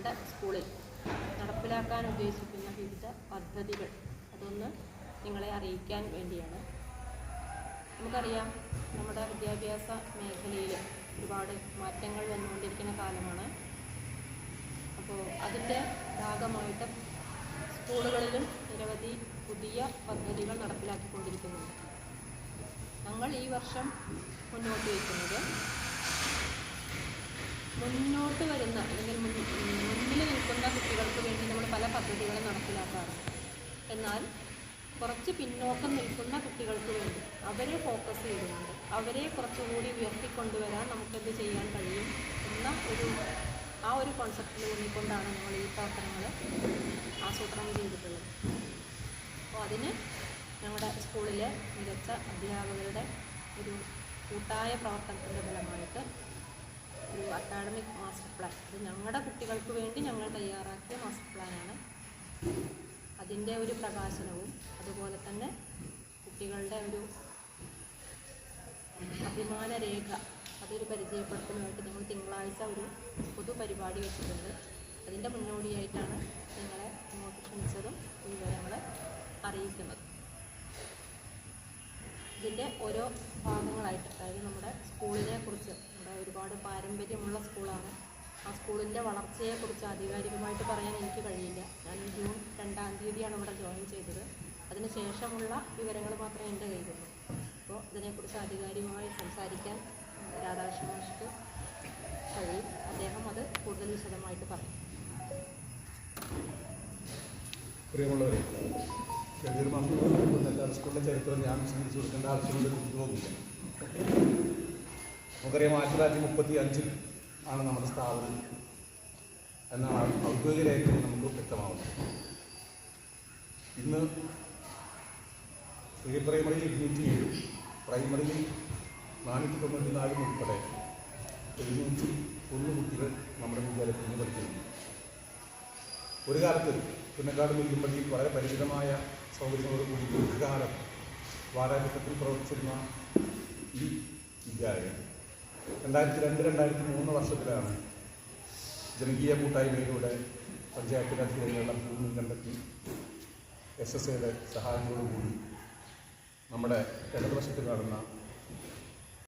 ഞങ്ങളുടെ സ്കൂളിൽ നടപ്പിലാക്കാൻ ഉദ്ദേശിക്കുന്ന വിവിധ പദ്ധതികൾ അതൊന്ന് നിങ്ങളെ അറിയിക്കാൻ വേണ്ടിയാണ്. നമുക്കറിയാം, നമ്മുടെ വിദ്യാഭ്യാസ മേഖലയിൽ ഒരുപാട് മാറ്റങ്ങൾ വന്നുകൊണ്ടിരിക്കുന്ന കാലമാണ്. അപ്പോൾ അതിൻ്റെ ഭാഗമായിട്ട് സ്കൂളുകളിലും നിരവധി പുതിയ പദ്ധതികൾ നടപ്പിലാക്കിക്കൊണ്ടിരിക്കുന്നുണ്ട്. ഞങ്ങൾ ഈ വർഷം മുന്നോട്ട് വയ്ക്കുന്നത് മുന്നോട്ട് വരുന്ന അല്ലെങ്കിൽ മുന്നിൽ നിൽക്കുന്ന കുട്ടികൾക്ക് വേണ്ടി നമ്മൾ പല പദ്ധതികളും നടപ്പിലാക്കാറുണ്ട്. എന്നാൽ കുറച്ച് പിന്നോക്കം നിൽക്കുന്ന കുട്ടികൾക്ക് വേണ്ടി അവരെ ഫോക്കസ് ചെയ്തുകൊണ്ട് അവരെ കുറച്ചുകൂടി ഉയർത്തിക്കൊണ്ടുവരാൻ നമുക്കെന്ത് ചെയ്യാൻ കഴിയും എന്ന ആ ഒരു കോൺസെപ്റ്റിൽ ഊന്നിക്കൊണ്ടാണ് നമ്മൾ ഈ പ്രവർത്തനങ്ങൾ ആസൂത്രണം ചെയ്തിട്ടുള്ളത്. അപ്പോൾ അതിന് ഞങ്ങളുടെ സ്കൂളിലെ മികച്ച അധ്യാപകരുടെ ഒരു കൂട്ടായ പ്രവർത്തനത്തിൻ്റെ ഫലമായിട്ട് ഒരു അക്കാഡമിക് മാസ്റ്റർ പ്ലാൻ, അത് ഞങ്ങളുടെ കുട്ടികൾക്ക് വേണ്ടി ഞങ്ങൾ തയ്യാറാക്കിയ മാസ്റ്റർ പ്ലാനാണ്. അതിൻ്റെ ഒരു പ്രകാശനവും അതുപോലെ തന്നെ കുട്ടികളുടെ ഒരു അഭിമാന രേഖ അതൊരു പരിചയപ്പെടുത്തുന്നതായിട്ട് ഞങ്ങൾ തിങ്കളാഴ്ച ഒരു പൊതുപരിപാടി വെച്ചിട്ടുണ്ട്. അതിൻ്റെ മുന്നോടിയായിട്ടാണ് നിങ്ങളെ ഇങ്ങോട്ട് ക്ഷണിച്ചതും വിവരങ്ങൾ അറിയിക്കുന്നത്. ഇതിൻ്റെ ഓരോ ഭാഗങ്ങളായിട്ട്, അതായത് നമ്മുടെ സ്കൂളിനെ കുറിച്ച്, നമ്മുടെ ഒരുപാട് പാരമ്പര്യമുള്ള സ്കൂളാണ്. ആ സ്കൂളിൻ്റെ വളർച്ചയെക്കുറിച്ച് ആധികാരികമായിട്ട് പറയാൻ എനിക്ക് കഴിയില്ല. ഞാൻ ജൂൺ 2-ാം തീയതിയാണ് ഇവിടെ ജോയിൻ ചെയ്തത്. അതിന് ശേഷമുള്ള വിവരങ്ങൾ മാത്രമേ എൻ്റെ കയ്യിലുള്ളൂ. അപ്പോൾ ഇതിനെക്കുറിച്ച് ആധികാരികമായി സംസാരിക്കാൻ രാധാകൃഷ്ണ മാഷ്ക്ക് കഴിയും. അദ്ദേഹം അത് കൂടുതൽ വിശദമായിട്ട് പറയും. പ്രിയമുള്ളവരെ, സ്കൂളിലെ ചരിത്രം ഞാൻ വിശദീകരിച്ചു കൊടുക്കേണ്ട ആവശ്യമുണ്ട് തോന്നില്ല. നമുക്കറിയാം, 1935 ആണ് നമ്മുടെ സ്ഥാപനം എന്നാണ് ഔദ്യോഗിക രേഖയിൽ നമുക്ക് വ്യക്തമാവുന്നത്. ഇന്ന് പ്രീ പ്രൈമറിയിൽ 207, പ്രൈമറിയിൽ 494 ഉൾപ്പെടെ 701 കുട്ടികൾ നമ്മുടെ വിദ്യാലയത്തിൽ നിന്ന് പഠിക്കുന്നു. ഒരു കാലത്ത് പുന്നക്കാട് മില്ലുംപള്ളിയിൽ വളരെ പരിചിതമായ സൗകര്യങ്ങളോടുകൂടി ദീർഘകാലം വാരാഘട്ടത്തിൽ പ്രവർത്തിച്ചിരുന്ന ഈ വിദ്യാലയം 2002-2003 വർഷത്തിലാണ് ജനകീയ കൂട്ടായ്മയിലൂടെ പഞ്ചായത്തിന് അധികാരികളുടെ ഭൂമി കണ്ടെത്തി SSAയുടെ സഹായത്തോടുകൂടി നമ്മുടെ ഇടതുവശത്ത് കാണുന്ന